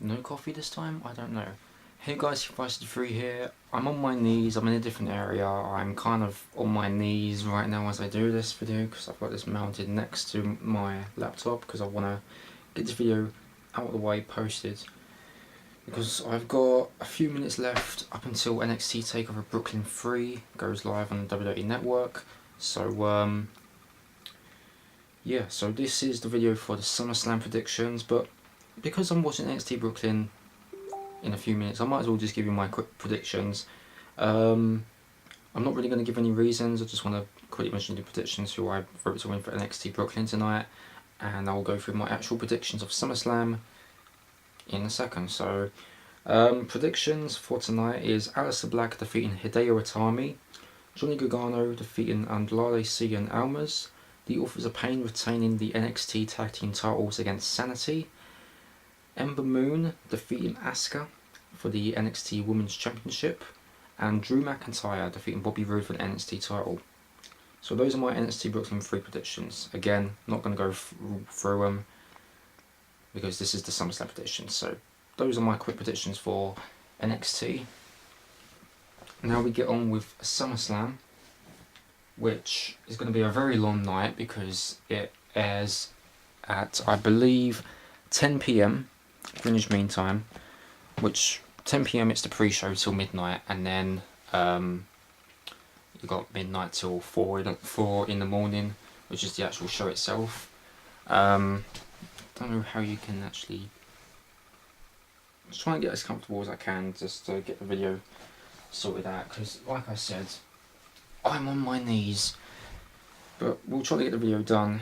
no coffee this time? I don't know. Hey guys, Feisty3 here. I'm on my knees, I'm in a different area. I'm kind of on my knees right now as I do this video because I've got this mounted next to my laptop because I want to get this video out of the way, posted. Because I've got a few minutes left up until NXT TakeOver Brooklyn 3 goes live on the WWE Network. So, yeah, so this is the video for the SummerSlam predictions, but because I'm watching NXT Brooklyn in a few minutes, I might as well just give you my quick predictions. I'm not really going to give any reasons, I just want to quickly mention the predictions who I vote to win for NXT Brooklyn tonight, and I'll go through my actual predictions of SummerSlam in a second. So, predictions for tonight is Aleister Black defeating Hideo Itami, Johnny Gargano defeating Andrade Cien Almas, the Authors of Pain retaining the NXT Tag Team titles against Sanity, Ember Moon defeating Asuka for the NXT Women's Championship, and Drew McIntyre defeating Bobby Roode for the NXT title. So those are my NXT Brooklyn 3 predictions. Again, not going to go through them because this is the SummerSlam predictions. So those are my quick predictions for NXT. Now we get on with SummerSlam, which is going to be a very long night because it airs at, I believe, 10 PM Greenwich Mean Time, which 10 PM it's the pre-show till midnight, and then you've got midnight till 4 in the morning, which is the actual show itself. Don't know how you can actually... just try and get as comfortable as I can just to get the video sorted out, because like I said, I'm on my knees, but we'll try to get the video done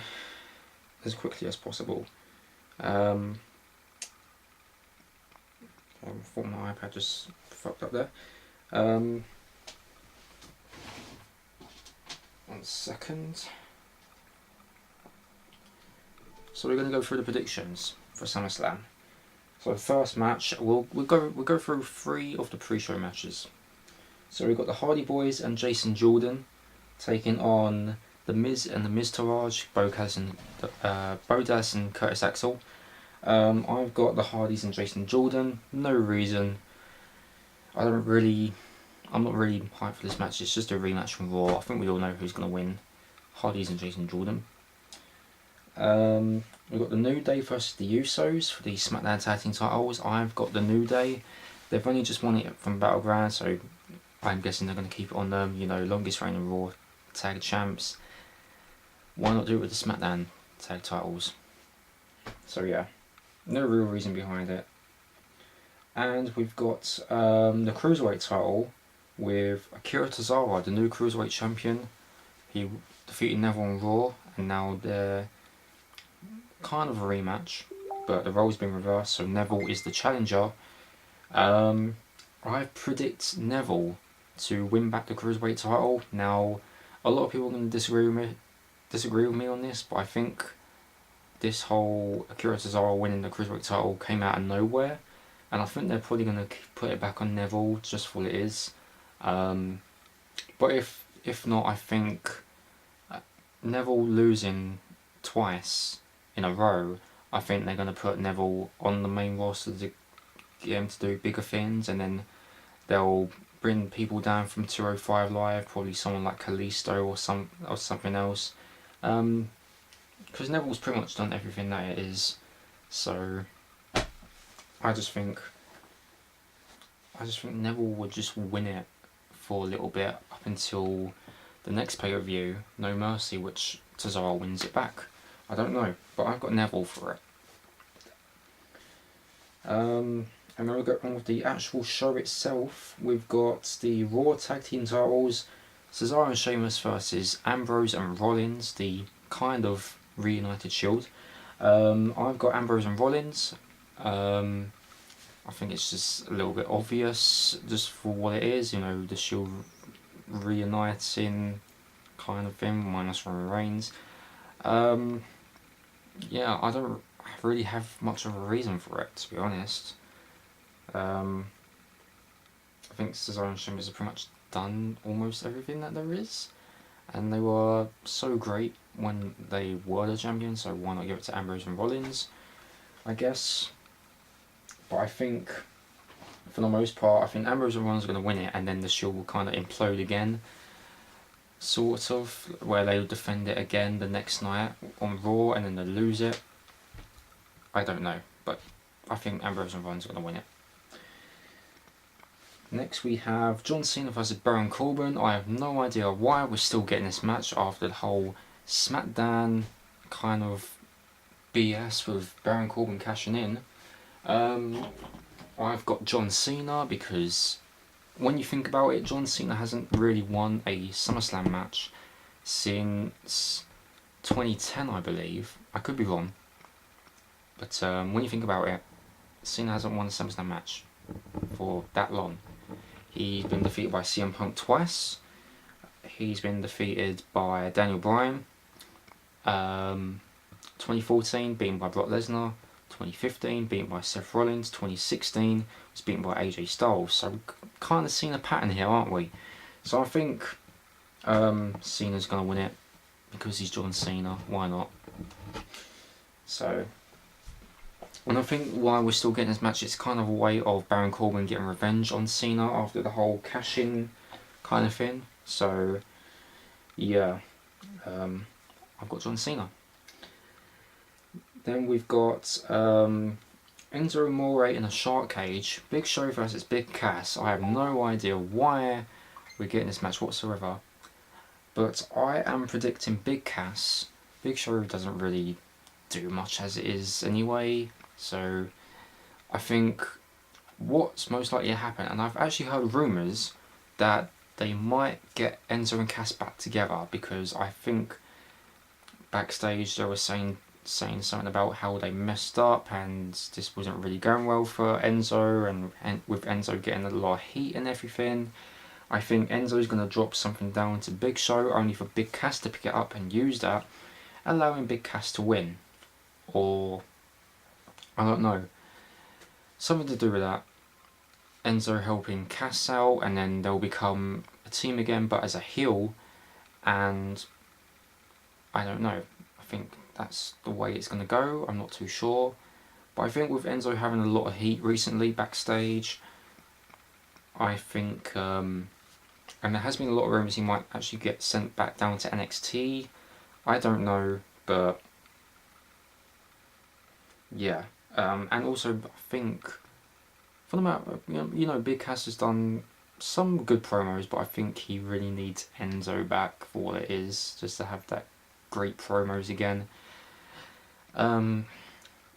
as quickly as possible. I thought my iPad just fucked up there. 1 second. So we're going to go through the predictions for SummerSlam. So the first match, we'll go through 3 of the pre-show matches. So we've got the Hardy Boys and Jason Jordan taking on the Miz and the Miztourage, Bo Dallas and Curtis Axel. I've got the Hardys and Jason Jordan. No reason. I'm not really hyped for this match. It's just a rematch from Raw. I think we all know who's going to win. Hardys and Jason Jordan. We've got the New Day versus the Usos for the SmackDown Tag Team titles. I've got the New Day. They've only just won it from Battleground, so I'm guessing they're going to keep it on them. You know, longest reigning Raw Tag Champs. Why not do it with the SmackDown Tag titles? So yeah, no real reason behind it. And we've got the Cruiserweight title with Akira Tozawa, the new Cruiserweight champion. He defeated Neville on Raw, and now they're kind of a rematch, but the role's been reversed, so Neville is the challenger. I predict Neville to win back the Cruiserweight title. Now, a lot of people are going to disagree with me on this, but I think this whole Akira Tozawa winning the Cruiserweight title came out of nowhere, and I think they're probably going to put it back on Neville just for what it is. But if not, I think Neville losing twice in a row, I think they're going to put Neville on the main roster to get him to do bigger things, and then they'll bring people down from 205 Live, probably someone like Kalisto or something else. Because Neville's pretty much done everything that it is, so I just think Neville would just win it for a little bit up until the next pay-per-view, No Mercy, which Cesaro wins it back. I don't know, but I've got Neville for it. And then we'll go on with the actual show itself. We've got the Raw Tag Team titles, Cesaro and Sheamus versus Ambrose and Rollins, the kind of reunited Shield. I've got Ambrose and Rollins. I think it's just a little bit obvious just for what it is, you know, the Shield reuniting kind of thing, minus Roman Reigns. Yeah, I don't really have much of a reason for it, to be honest. I think Cesaro and Sheamus have pretty much done almost everything that there is, and they were so great when they were the champions, so why not give it to Ambrose and Rollins, I guess. But I think, for the most part, I think Ambrose and Rollins are going to win it, and then the Shield will kind of implode again. Sort of, where they'll defend it again the next night on Raw, and then they'll lose it. I don't know, but I think Ambrose and Rollins are going to win it. Next we have John Cena vs Baron Corbin. I have no idea why we're still getting this match after the whole SmackDown kind of BS with Baron Corbin cashing in. I've got John Cena because when you think about it, John Cena hasn't really won a SummerSlam match since 2010, I believe. I could be wrong. But when you think about it, Cena hasn't won a SummerSlam match for that long. He's been defeated by CM Punk twice. He's been defeated by Daniel Bryan. 2014, beaten by Brock Lesnar. 2015, beaten by Seth Rollins. 2016, was beaten by AJ Styles. So we've kind of seen a pattern here, aren't we? So I think Cena's going to win it because he's John Cena. Why not? So, and I think why we're still getting this match, it's kind of a way of Baron Corbin getting revenge on Cena after the whole cash-in kind of thing. So, yeah, I've got John Cena. Then we've got Enzo Amore in a shark cage. Big Show versus Big Cass. I have no idea why we're getting this match whatsoever. But I am predicting Big Cass. Big Show doesn't really do much as it is anyway. So I think what's most likely to happen, and I've actually heard rumours that they might get Enzo and Cass back together, because I think backstage they were saying something about how they messed up and this wasn't really going well for Enzo, and with Enzo getting a lot of heat and everything. I think Enzo's going to drop something down to Big Show only for Big Cass to pick it up and use that, allowing Big Cass to win. Or, I don't know, something to do with that. Enzo helping Cass out, and then they'll become a team again, but as a heel. And I don't know, I think that's the way it's going to go. I'm not too sure, but I think with Enzo having a lot of heat recently backstage, I think and there has been a lot of rumours he might actually get sent back down to NXT. I don't know, but yeah. And also I think for the matter, you know, Big Cass has done some good promos, but I think he really needs Enzo back for what it is, just to have that great promos again. Enzo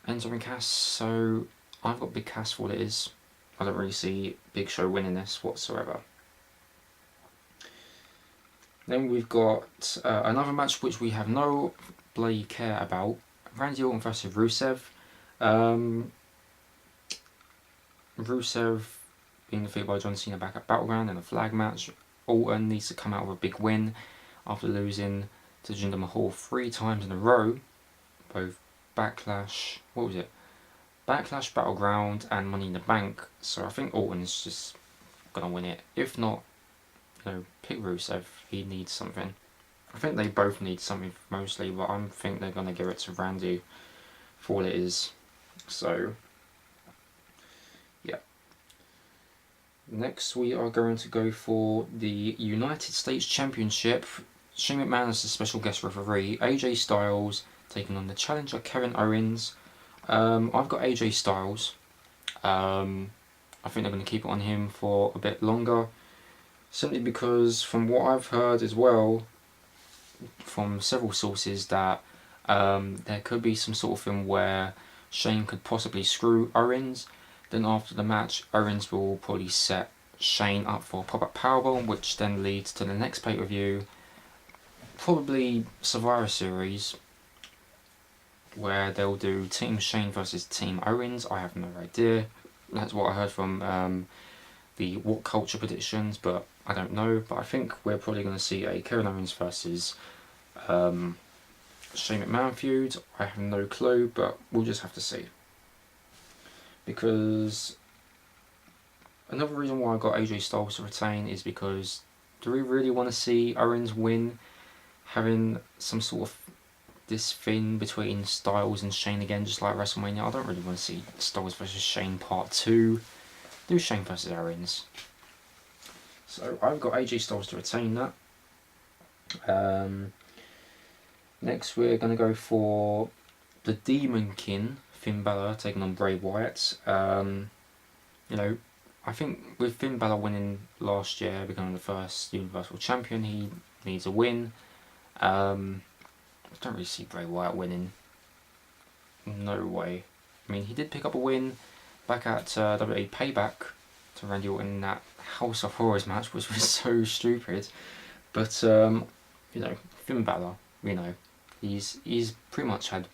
and Cass, so I've got Big Cass for what it is. I don't really see Big Show winning this whatsoever. Then we've got another match which we have no bloody care about. Randy Orton versus Rusev. Rusev being defeated by John Cena back at Battleground in a flag match. Orton needs to come out with a big win after losing to Jinder Mahal 3 times in a row. Both Backlash, Backlash, Battleground and Money in the Bank. So I think Orton's just going to win it. If not, you know, pick Rusev. He needs something. I think they both need something mostly, but I think they're going to give it to Randy for what it is. So, yeah. Next we are going to go for the United States Championship. Shane McMahon is a special guest referee. AJ Styles taking on the challenger Kevin Owens. I've got AJ Styles. I think they're going to keep it on him for a bit longer, simply because from what I've heard as well from several sources that there could be some sort of thing where Shane could possibly screw Owens. Then after the match, Owens will probably set Shane up for a pop-up powerbomb, which then leads to the next pay-per-view, probably Survivor Series, where they'll do Team Shane versus Team Owens. I have no idea. That's what I heard from the What Culture predictions, but I don't know. But I think we're probably going to see a Kevin Owens versus Shane McMahon feud. I have no clue, but we'll just have to see. Because another reason why I got AJ Styles to retain is because do we really want to see Owens win, having some sort of this thing between Styles and Shane again, just like WrestleMania. I don't really want to see Styles versus Shane Part 2. Do Shane versus Owens. So I've got AJ Styles to retain that. Next we're going to go for the Demon King, Finn Balor, taking on Bray Wyatt. You know, I think with Finn Balor winning last year, becoming the first Universal Champion, he needs a win. I don't really see Bray Wyatt winning. No way. I mean, he did pick up a win back at WWE Payback to Randy Orton in that House of Horrors match, which was so stupid. But you know, Finn Balor, you know, he's pretty much had.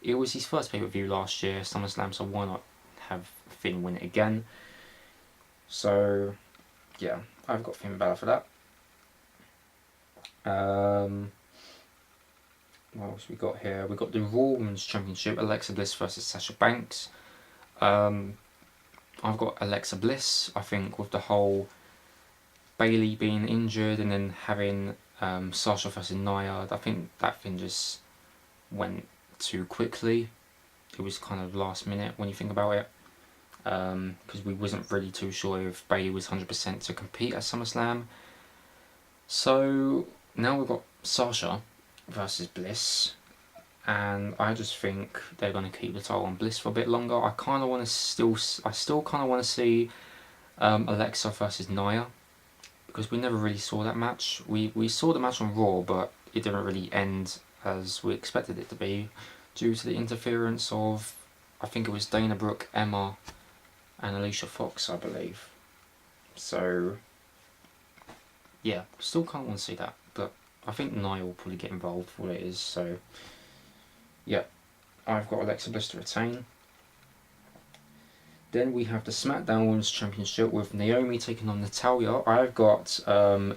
It was his first pay-per-view last year, SummerSlam, so why not have Finn win it again? So yeah, I've got Finn Balor for that. What else we got here? We got the Raw Women's Championship, Alexa Bliss versus Sasha Banks. I've got Alexa Bliss. I think with the whole Bayley being injured and then having Sasha versus Nia, I think that thing just went too quickly. It was kind of last minute when you think about it, because we wasn't really too sure if Bayley was 100% to compete at SummerSlam. So now we've got Sasha versus Bliss, and I just think they're going to keep the title on Bliss for a bit longer. I still kind of want to see Alexa versus Nia, because we never really saw that match. We saw the match on Raw, but it didn't really end as we expected it to be, due to the interference of, I think it was Dana Brooke, Emma, and Alicia Fox, I believe. So yeah, still kind of want to see that, but I think Nia will probably get involved for what it is. So yeah, I've got Alexa Bliss to retain. Then we have the SmackDown Women's Championship with Naomi taking on Natalya. I've got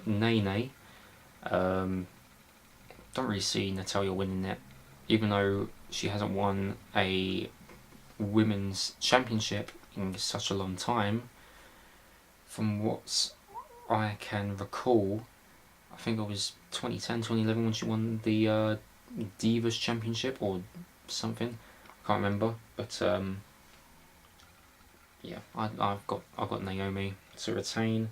Nene. Don't really see Natalya winning it, even though she hasn't won a women's championship in such a long time. From what I can recall, I think it was 2010, 2011 when she won the Divas Championship or something. I can't remember, but yeah, I've got Naomi to retain.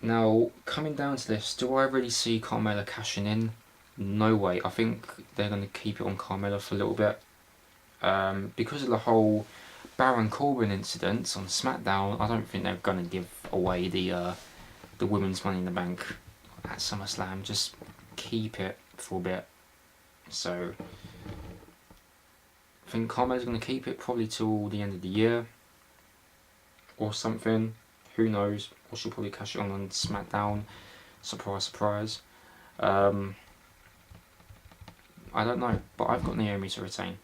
Now, coming down to this, do I really see Carmella cashing in? No way. I think they're going to keep it on Carmella for a little bit. Because of the whole Baron Corbin incident on SmackDown, I don't think they're going to give away the women's Money in the Bank at SummerSlam. Just keep it for a bit. So I think Carmella's going to keep it probably till the end of the year or something. Who knows? Or she'll probably cash it on SmackDown. Surprise, surprise. I don't know, but I've got Naomi to retain.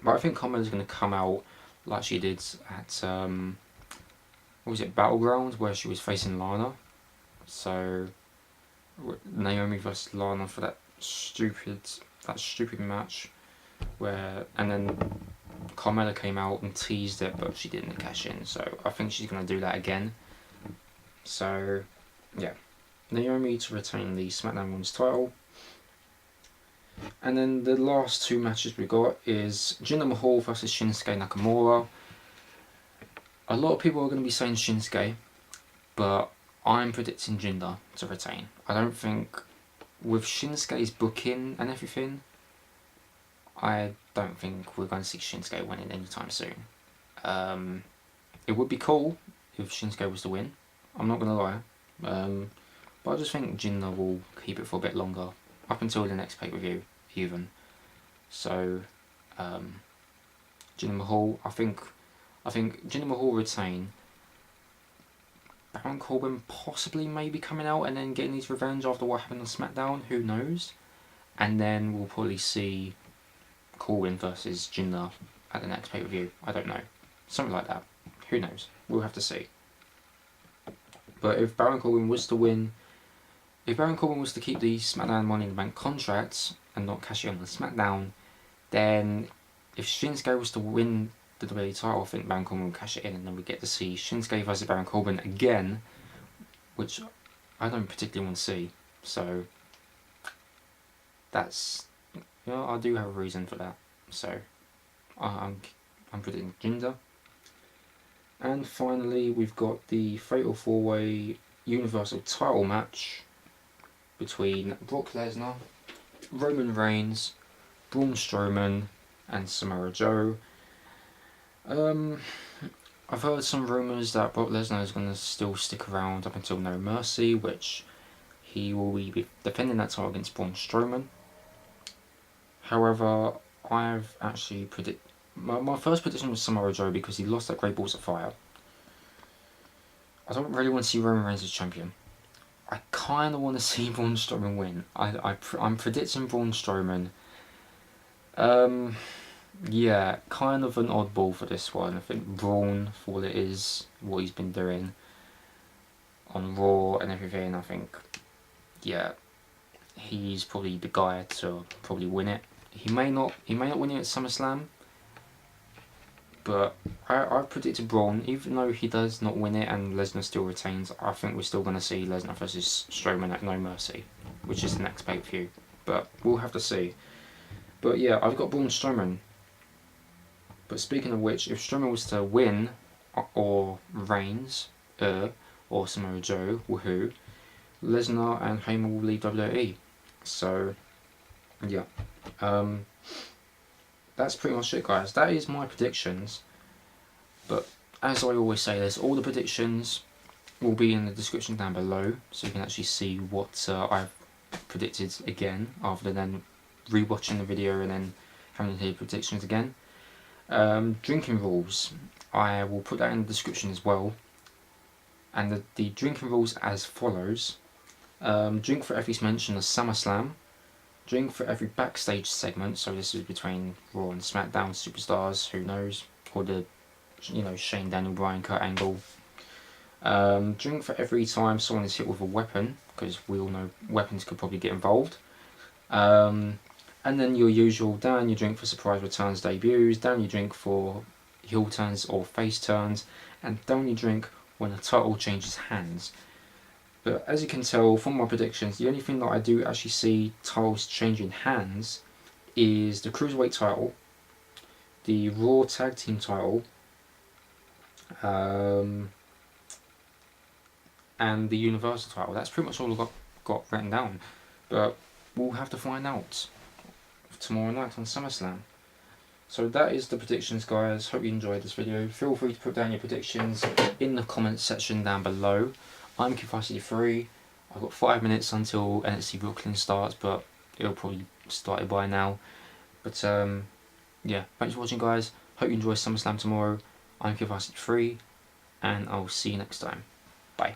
But I think Carmella's going to come out like she did at what was it, Battleground, where she was facing Lana. So Naomi versus Lana for that stupid match, where, and then Carmella came out and teased it, but she didn't cash in. So I think she's going to do that again. So yeah, Naomi to retain the SmackDown Women's title. And then the last two matches we got is Jinder Mahal versus Shinsuke Nakamura. A lot of people are going to be saying Shinsuke, but I'm predicting Jinder to retain. I don't think, with Shinsuke's booking and everything, I don't think we're going to see Shinsuke winning anytime soon. It would be cool if Shinsuke was to win, I'm not going to lie. But I just think Jinder will keep it for a bit longer, up until the next pay-per-view even. So Jinder Mahal, I think Jinder Mahal will retain. Baron Corbin possibly maybe coming out and then getting his revenge after what happened on SmackDown, who knows? And then we'll probably see Corbin versus Jinder at the next pay-per-view. I don't know. Something like that. Who knows? We'll have to see. But if Baron Corbin was to win, if Baron Corbin was to keep the SmackDown Money in the Bank contracts and not cash it on the SmackDown, then if Shinsuke was to win the WWE title, I think Baron Corbin will cash it in, and then we get to see Shinsuke versus Baron Corbin again, which I don't particularly want to see. So that's, I do have a reason for that. So I'm predicting Jinder. And finally, we've got the Fatal 4-Way Universal Title match between Brock Lesnar, Roman Reigns, Braun Strowman, and Samoa Joe. I've heard some rumours that Brock Lesnar is going to still stick around up until No Mercy, which he will be defending that title against Braun Strowman. However, I've actually my first prediction was Samoa Joe because he lost that Great Balls of Fire. I don't really want to see Roman Reigns as champion. I kind of want to see Braun Strowman win. I'm predicting Braun Strowman. Yeah, kind of an oddball for this one. I think Braun, for what it is, what he's been doing on Raw and everything, I think, yeah, he's probably the guy to probably win it. He may not win it at SummerSlam, but I predicted Braun, even though he does not win it and Lesnar still retains. I think we're still going to see Lesnar versus Strowman at No Mercy, which is the next pay-per-view, but we'll have to see. But yeah, I've got Braun Strowman. But speaking of which, if Strowman was to win, or Reigns, or Samoa Joe, woohoo, Lesnar and Heyman will leave WWE. So, yeah. That's pretty much it, guys. That is my predictions. But as I always say, all the predictions will be in the description down below, so you can actually see what I've predicted again, rather than rewatching the video and then having to hear predictions again. Drinking rules, I will put that in the description as well. And the drinking rules as follows: drink for every mention of SummerSlam, drink for every backstage segment, so this is between Raw and SmackDown superstars, who knows, or the Shane, Daniel Bryan, Kurt Angle. Drink for every time someone is hit with a weapon, because we all know weapons could probably get involved. And then your usual, down your drink for surprise returns, debuts, down your drink for heel turns or face turns, and down your drink when a title changes hands. But as you can tell from my predictions, the only thing that I do actually see titles changing hands is the Cruiserweight title, the Raw Tag Team title, and the Universal title. That's pretty much all I've got written down. But we'll have to find out tomorrow night on SummerSlam. So that is the predictions, guys. Hope you enjoyed this video. Feel free to put down your predictions in the comments section down below. I'm Capacity3. I've got 5 minutes until NXT Brooklyn starts, but it'll probably started by now. But yeah, thanks for watching, guys. Hope you enjoy SummerSlam tomorrow. I'm Capacity3, and I'll see you next time. Bye.